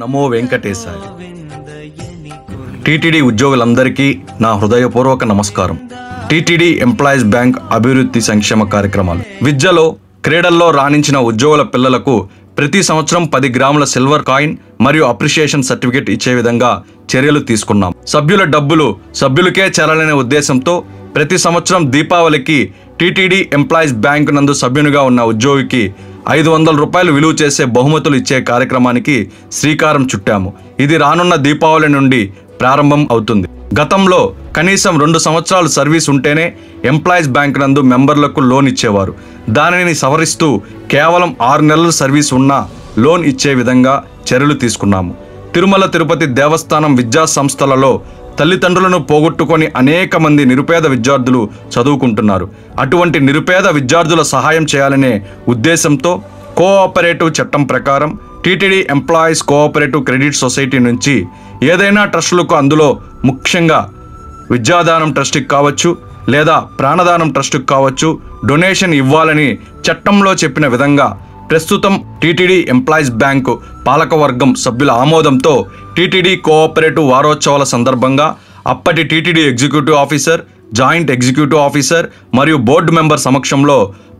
నమో వెంకటేశాయ. TTD ఉద్యోగులందరికీ నా హృదయపూర్వక నమస్కారం. టీటీడీ ఎంప్లాయీస్ బ్యాంక్ అభివృద్ధి సంక్షేమ కార్యక్రమాలు. విద్యలో, క్రీడల్లో రాణించిన ఉద్యోగుల పిల్లలకు ప్రతి సంవత్సరం 10 గ్రాముల సిల్వర్ కాయిన్ మరియు అప్రిషియేషన్ సర్టిఫికేట్ ఇచ్చే విధంగా చర్యలు తీసుకున్నాం. సభ్యుల డబ్బులు సభ్యులకే చేరాలనే ఉద్దేశంతో ప్రతి సంవత్సరం దీపావళికి టీటీడీ ఎంప్లాయీస్ బ్యాంక్ నందు సభ్యునిగా ఉన్న ఉద్యోగికి 500 రూపాయలు విలువ చేసే బహుమతులు ఇచ్చే కార్యక్రమానికి శ్రీకారం చుట్టాము. ఇది రానున్న దీపావళి నుండి ప్రారంభం అవుతుంది. గతంలో కనీసం 2 సంవత్సరాలు సర్వీస్ ఉంటేనే ఎంప్లాయీస్ బ్యాంక్ నందు మెంబర్లకు లోన్ ఇచ్చేవారు. దానిని సవరిస్తూ కేవలం 6 నెలల సర్వీస్ ఉన్నా లోన్ ఇచ్చే విధంగా చర్యలు తీసుకున్నాము. తిరుమల తిరుపతి దేవస్థానం విద్యా సంస్థలలో తల్లిదండ్రులను పోగొట్టుకొని అనేక మంది నిరుపేద విద్యార్థులు చదువుకుంటున్నారు. అటువంటి నిరుపేద విద్యార్థుల సహాయం చేయాలనే ఉద్దేశంతో కోఆపరేటివ్ చట్టం ప్రకారం TTD employees cooperative credit society నుంచి ఏదైనా ట్రస్టులకు, అందులో ముఖ్యంగా విద్యాదానం ట్రస్ట్కి కావచ్చు లేదా ప్రాణదానం ట్రస్ట్కి కావచ్చు, డొనేషన్ ఇవ్వాలని చట్టంలో చెప్పిన విధంగా ప్రస్తుతం టీటీడీ ఎంప్లాయీస్ బ్యాంకు పాలకవర్గం సభ్యుల ఆమోదంతో టీటీడీ కోఆపరేటివ్ వారోత్సవాల సందర్భంగా అప్పటి TTD executive officer, joint executive officer మరియు బోర్డు మెంబర్ సమక్షంలో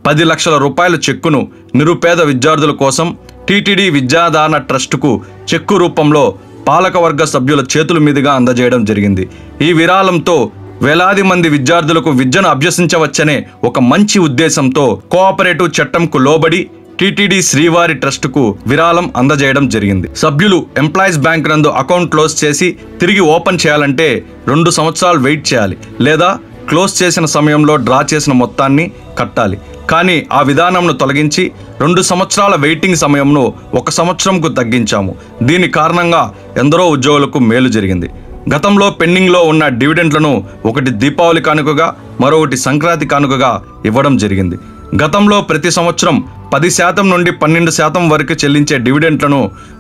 10 లక్షల రూపాయల చెక్కును నిరుపేద విద్యార్థుల కోసం టీటీడీ విద్యాదాన ట్రస్టుకు చెక్కు రూపంలో పాలకవర్గ సభ్యుల చేతుల మీదుగా అందజేయడం జరిగింది. ఈ విరాళంతో వేలాది మంది విద్యార్థులకు విద్యను అభ్యసించవచ్చనే ఒక మంచి ఉద్దేశంతో కోఆపరేటివ్ చట్టంకు లోబడి టీటీడీ శ్రీవారి ట్రస్టుకు విరాళం అందజేయడం జరిగింది. సభ్యులు ఎంప్లాయీస్ బ్యాంక్ నందు అకౌంట్ క్లోజ్ చేసి తిరిగి ఓపెన్ చేయాలంటే 2 సంవత్సరాలు వెయిట్ చేయాలి, లేదా క్లోజ్ చేసిన సమయంలో డ్రా చేసిన మొత్తాన్ని కట్టాలి. కానీ ఆ విధానంను తొలగించి 2 సంవత్సరాల వెయిటింగ్ సమయంను 1 సంవత్సరంకు తగ్గించాము. దీని కారణంగా ఎందరో ఉద్యోగులకు మేలు జరిగింది. గతంలో పెండింగ్లో ఉన్న డివిడెంట్లను ఒకటి దీపావళి కానుకగా, మరొకటి సంక్రాంతి కానుకగా ఇవ్వడం జరిగింది. గతంలో ప్రతి సంవత్సరం 10% నుండి 12% వరకు చెల్లించే డివిడెంట్లను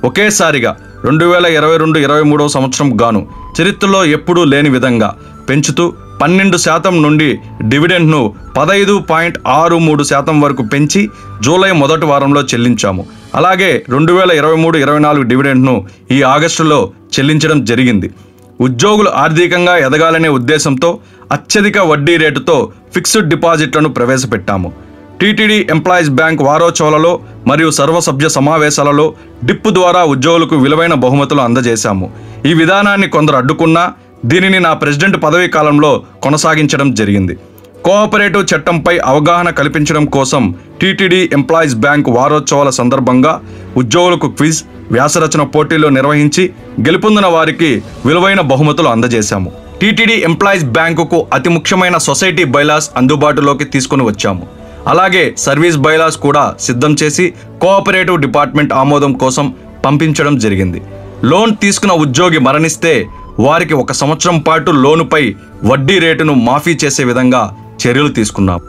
ఒకేసారిగా 2022-23 సంవత్సరం గాను చరిత్రలో ఎప్పుడూ లేని విధంగా పెంచుతూ 12% నుండి డివిడెంట్ను 15.63% వరకు పెంచి జూలై మొదటి వారంలో చెల్లించాము. అలాగే 2023-24 డివిడెంట్ను ఈ ఆగస్టులో చెల్లించడం జరిగింది. ఉద్యోగులు ఆర్థికంగా ఎదగాలనే ఉద్దేశంతో అత్యధిక వడ్డీ రేటుతో ఫిక్స్డ్ డిపాజిట్లను ప్రవేశపెట్టాము. టీటీడీ ఎంప్లాయీస్ బ్యాంక్ వారోత్సవాలలో మరియు సర్వసభ్య సమావేశాలలో డిప్పు ద్వారా ఉద్యోగులకు విలువైన బహుమతులు అందజేశాము. ఈ విధానాన్ని కొందరు అడ్డుకున్నా దీనిని నా ప్రెసిడెంట్ పదవీ కాలంలో కొనసాగించడం జరిగింది. కోఆపరేటివ్ చట్టంపై అవగాహన కల్పించడం కోసం టీటీడీ ఎంప్లాయీస్ బ్యాంక్ వారోత్సవాల సందర్భంగా ఉద్యోగులకు క్విజ్, వ్యాసరచన పోటీలు నిర్వహించి గెలుపొందిన వారికి విలువైన బహుమతులు అందజేశాము. టీటీడీ ఎంప్లాయీస్ బ్యాంకుకు అతి ముఖ్యమైన సొసైటీ బైలాస్ అందుబాటులోకి తీసుకుని వచ్చాము. అలాగే సర్వీస్ బైలాస్ కూడా సిద్ధం చేసి కోఆపరేటివ్ డిపార్ట్మెంట్ ఆమోదం కోసం పంపించడం జరిగింది. లోన్ తీసుకున్న ఉద్యోగి మరణిస్తే వారికి 1 సంవత్సరం పాటు లోనుపై వడ్డీ రేటును మాఫీ చేసే విధంగా చర్యలు తీసుకున్నాం.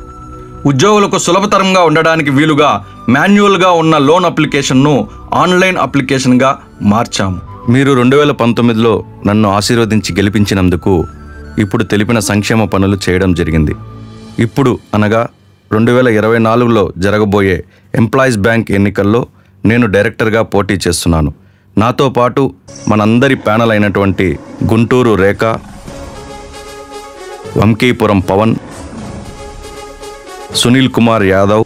ఉద్యోగులకు సులభతరంగా ఉండడానికి వీలుగా మాన్యువల్గా ఉన్న లోన్ అప్లికేషన్ను ఆన్లైన్ అప్లికేషన్గా మార్చాము. మీరు 2019లో నన్ను ఆశీర్వదించి గెలిపించినందుకు ఇప్పుడు తెలిపిన సంక్షేమ పనులు చేయడం జరిగింది. ఇప్పుడు అనగా 2024లో జరగబోయే ఎంప్లాయీస్ బ్యాంక్ ఎన్నికల్లో నేను డైరెక్టర్గా పోటీ చేస్తున్నాను. నాతో పాటు మనందరి ప్యానల్ అయినటువంటి గుంటూరు రేఖ, వంకీపురం పవన్, సునీల్ కుమార్ యాదవ్,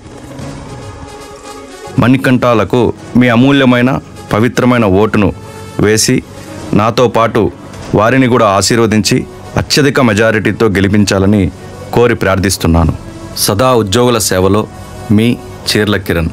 మణికంఠాలకు మీ అమూల్యమైన పవిత్రమైన ఓటును వేసి నాతో పాటు వారిని కూడా ఆశీర్వదించి అత్యధిక మెజారిటీతో గెలిపించాలని కోరి ప్రార్థిస్తున్నాను. సదా ఉద్యోగుల సేవలో మీ చీర్ల కిరణ్.